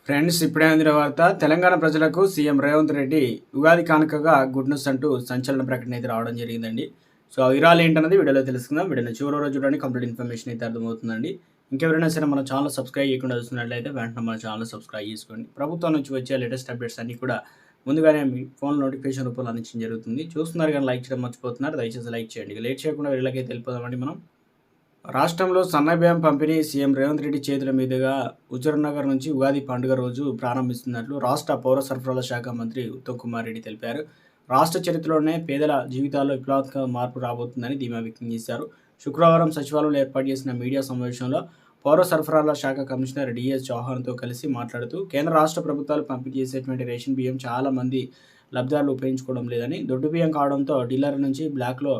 Friends, ఇప్పుడే అందిన వార్త. తెలంగాణ ప్రజలకు సీఎం రేవంత్ రెడ్డి ఉగాది కానుకగా గుడ్ న్యూస్ అంటూ సంచలన ప్రకటన అయితే రావడం జరిగిందండి. సో ఆ వివరాలు ఏంటన్నది వీడియోలో తెలుసుకుందాం. వీడియోని చివరి రోజు చూడండి, కంప్లీట్ ఇన్ఫర్మేషన్ అయితే అర్థమవుతుందండి. ఇంకెవరైనా సరే మన ఛానల్ సబ్స్క్రైబ్ చేయకుండా చూస్తున్నట్లయితే వెంటనే మన ఛానల్ సబ్స్క్రైబ్ చేసుకోండి. ప్రభుత్వం నుంచి వచ్చే లేటెస్ట్ అప్డేట్స్ అన్ని కూడా ముందుగానే మీ ఫోన్ నోటిఫికేషన్ రూపంలో అందించడం జరుగుతుంది. చూస్తున్నారు కానీ లైక్ చేయడం మర్చిపోతున్నారు. దయచేసి లైక్ చేయండి. లేట్ చేయకుండా వీళ్ళకైతే వెళ్ళిపోదామండి మనం. రాష్ట్రంలో సన్నబియ్యం పంపిణీ సీఎం రేవంత్ రెడ్డి చేతుల మీదుగా హుజూర్నగర్ నుంచి ఉగాది పండుగ రోజు ప్రారంభిస్తున్నట్లు రాష్ట్ర పౌర సరఫరాల శాఖ మంత్రి ఉత్తమ్ కుమార్ రెడ్డి తెలిపారు. రాష్ట్ర చరిత్రలోనే పేదల జీవితాల్లో విప్లవాత్మక మార్పు రాబోతుందని ధీమా వ్యక్తం చేశారు. శుక్రవారం సచివాలయంలో ఏర్పాటు చేసిన మీడియా సమావేశంలో పౌర సరఫరాల శాఖ కమిషనర్ డిఎస్ చౌహాన్తో కలిసి మాట్లాడుతూ కేంద్ర రాష్ట్ర ప్రభుత్వాలు పంపిణీ చేసేటువంటి రేషన్ బియ్యం చాలా మంది లబ్ధిదారులు ఉపయోగించుకోవడం లేదని, దొడ్డు బియ్యం కావడంతో డీలర్ నుంచి బ్లాక్లో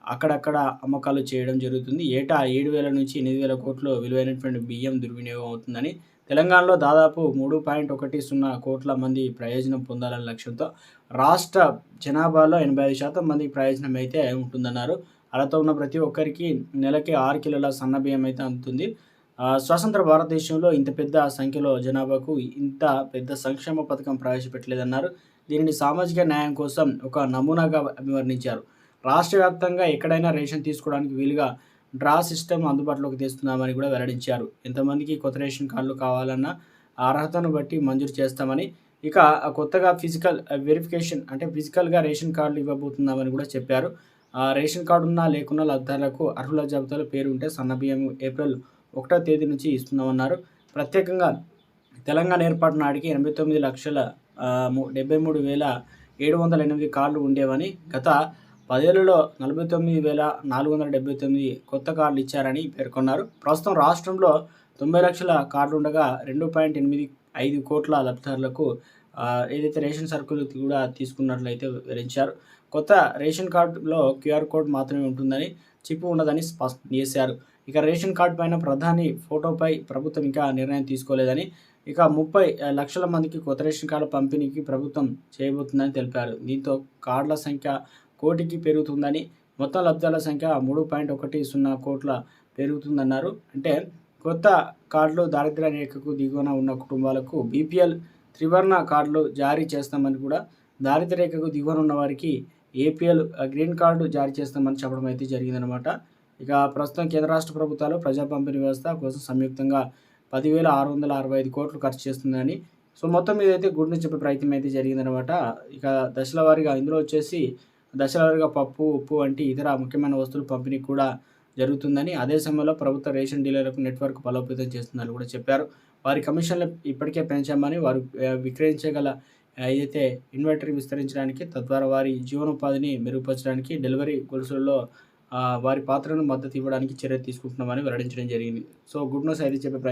అక్కడక్కడ అమ్మకాలు చేయడం జరుగుతుంది. ఏటా 7,000 నుంచి 8,000 కోట్ల విలువైనటువంటి బియ్యం దుర్వినియోగం అవుతుందని, తెలంగాణలో దాదాపు 3.10 కోట్ల మంది ప్రయోజనం పొందాలనే లక్ష్యంతో రాష్ట్ర జనాభాలో 85% మందికి ప్రయోజనం అయితే ఉంటుందన్నారు. అర్హత ఉన్న ప్రతి ఒక్కరికి నెలకి 6 కిలోల సన్న బియ్యం అయితే అందుతుంది. స్వతంత్ర భారతదేశంలో ఇంత పెద్ద సంఖ్యలో జనాభాకు ఇంత పెద్ద సంక్షేమ పథకం ప్రవేశపెట్టలేదన్నారు. దీనిని సామాజిక న్యాయం కోసం ఒక నమూనాగా అభివర్ణించారు. రాష్ట్ర వ్యాప్తంగా ఎక్కడైనా రేషన్ తీసుకోవడానికి వీలుగా డ్రా సిస్టమ్ అందుబాటులోకి తెస్తున్నామని కూడా వెల్లడించారు. ఎంతమందికి కొత్త రేషన్ కార్డులు కావాలన్నా అర్హతను బట్టి మంజూరు చేస్తామని, ఇక కొత్తగా ఫిజికల్ వెరిఫికేషన్ అంటే ఫిజికల్గా రేషన్ కార్డులు ఇవ్వబోతున్నామని కూడా చెప్పారు. రేషన్ కార్డు ఉన్నా లేకున్నా లబ్ధిదారులకు అర్హుల జాబితాలో పేరు ఉంటే సన్నబియ్యం ఏప్రిల్ 1వ తేదీ నుంచి ఇస్తున్నామన్నారు. ప్రత్యేకంగా తెలంగాణ ఏర్పాటు నాటికి 89,73,708 కార్డులు ఉండేవని, గత 10 ఏళ్లలో 49,479 కొత్త కార్డులు ఇచ్చారని పేర్కొన్నారు. ప్రస్తుతం రాష్ట్రంలో 90 లక్షల కార్డులు ఉండగా 2.85 కోట్ల లబ్ధిదారులకు ఏదైతే రేషన్ సరుకులు కూడా తీసుకున్నట్లయితే వివరించారు. కొత్త రేషన్ కార్డులో క్యూఆర్ కోడ్ మాత్రమే ఉంటుందని, చిప్ ఉండదని స్పష్టం చేశారు. ఇక రేషన్ కార్డు పైన ప్రధాని ఫోటోపై ప్రభుత్వం ఇంకా నిర్ణయం తీసుకోలేదని, ఇక 30 లక్షల మందికి కొత్త రేషన్ కార్డుల పంపిణీకి ప్రభుత్వం చేయబోతుందని తెలిపారు. దీంతో కార్డుల సంఖ్య కోటికి పెరుగుతుందని, మొత్తం లబ్ధిదారుల సంఖ్య 3.10 కోట్ల పెరుగుతుందన్నారు. అంటే కొత్త కార్డులు దారిద్ర్య రేఖకు దిగువన ఉన్న కుటుంబాలకు బీపీఎల్ త్రివర్ణ కార్డులు జారీ చేస్తామని కూడా, దారిద్ర్య రేఖకు దిగువన ఉన్న వారికి ఏపీఎల్ గ్రీన్ కార్డు జారీ చేస్తామని చెప్పడం అయితే జరిగిందనమాట. ఇక ప్రస్తుతం కేంద్ర రాష్ట్ర ప్రభుత్వాలు ప్రజా పంపిణీ వ్యవస్థ కోసం సంయుక్తంగా 10,665 కోట్లు ఖర్చు చేస్తుందని, సో మొత్తం మీద అయితే గుడ్ న్యూస్ చెప్పే ప్రయత్నం అయితే జరిగిందనమాట. ఇక దశల వారీగా ఇందులో వచ్చేసి దశల వారీగా పప్పు, ఉప్పు వంటి ఇతర ముఖ్యమైన వస్తువులు పంపిణీ కూడా జరుగుతుందని, అదే సమయంలో ప్రభుత్వ రేషన్ డీలర్లకు నెట్వర్క్ బలోపేతం చేస్తుందని కూడా చెప్పారు. వారి కమిషన్లు ఇప్పటికే పెంచామని, వారు విక్రయించగల ఏదైతే ఇన్వెంటరీ విస్తరించడానికి, తద్వారా వారి జీవనోపాధిని మెరుగుపరచడానికి, డెలివరీ గొలుసులలో వారి పాత్రను మద్దతు ఇవ్వడానికి చర్య తీసుకుంటున్నామని వెల్లడించడం జరిగింది. సో గుడ్ న్యూస్ అయితే చెప్పే ప్రయత్నం